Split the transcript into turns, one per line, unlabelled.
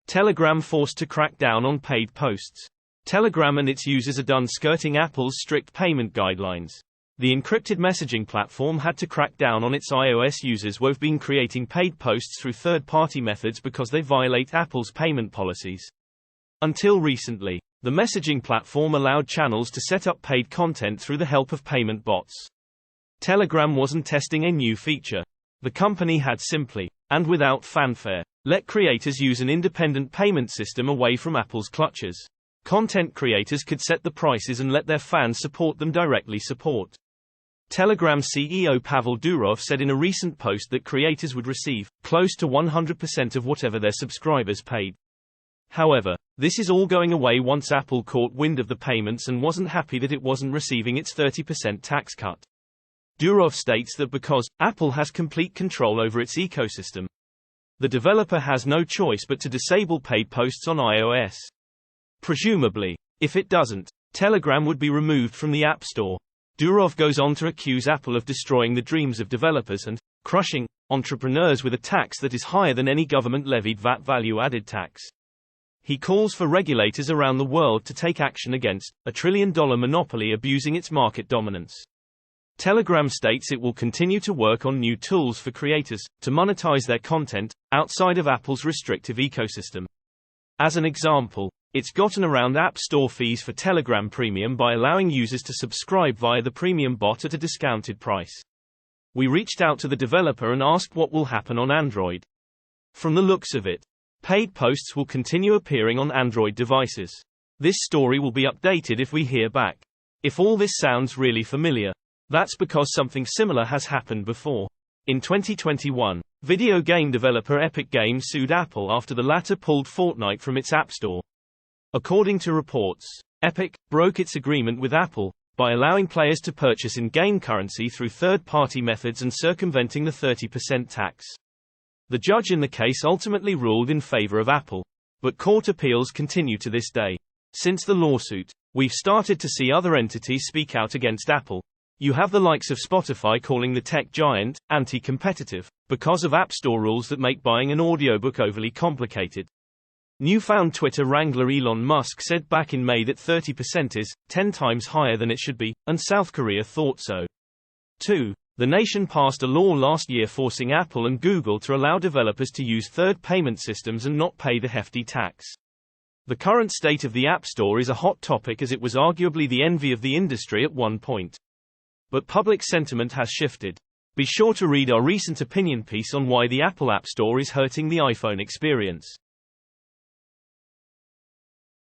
Telegram forced to crack down on paid posts. Telegram and its users are done skirting Apple's strict payment guidelines. The encrypted messaging platform had to crack down on its iOS users who have been creating paid posts through third-party methods because they violate Apple's payment policies. Until recently, the messaging platform allowed channels to set up paid content through the help of payment bots. Telegram wasn't testing a new feature. The company had simply, and without fanfare, let creators use an independent payment system away from Apple's clutches. Content creators could set the prices and let their fans support them directly. Telegram CEO Pavel Durov said in a recent post that creators would receive close to 100% of whatever their subscribers paid. However, this is all going away once Apple caught wind of the payments and wasn't happy that it wasn't receiving its 30% tax cut. Durov states that because Apple has complete control over its ecosystem, the developer has no choice but to disable paid posts on iOS. Presumably, if it doesn't, Telegram would be removed from the App Store. Durov goes on to accuse Apple of destroying the dreams of developers and crushing entrepreneurs with a tax that is higher than any government-levied VAT value-added tax. He calls for regulators around the world to take action against a $1 trillion monopoly abusing its market dominance. Telegram states it will continue to work on new tools for creators to monetize their content outside of Apple's restrictive ecosystem. As an example, it's gotten around App Store fees for Telegram Premium by allowing users to subscribe via the premium bot at a discounted price. We reached out to the developer and asked what will happen on Android. From the looks of it, paid posts will continue appearing on Android devices. This story will be updated if we hear back. If all this sounds really familiar, that's because something similar has happened before. In 2021, video game developer Epic Games sued Apple after the latter pulled Fortnite from its App Store. According to reports, Epic broke its agreement with Apple by allowing players to purchase in-game currency through third-party methods and circumventing the 30% tax. The judge in the case ultimately ruled in favor of Apple, but court appeals continue to this day. Since the lawsuit, we've started to see other entities speak out against Apple. You have the likes of Spotify calling the tech giant anti-competitive because of App Store rules that make buying an audiobook overly complicated. Newfound Twitter wrangler Elon Musk said back in May that 30% is 10 times higher than it should be, and South Korea thought so. 2. The nation passed a law last year forcing Apple and Google to allow developers to use third payment systems and not pay the hefty tax. The current state of the App Store is a hot topic as it was arguably the envy of the industry at one point. But public sentiment has shifted. Be sure to read our recent opinion piece on why the Apple App Store is hurting the iPhone experience.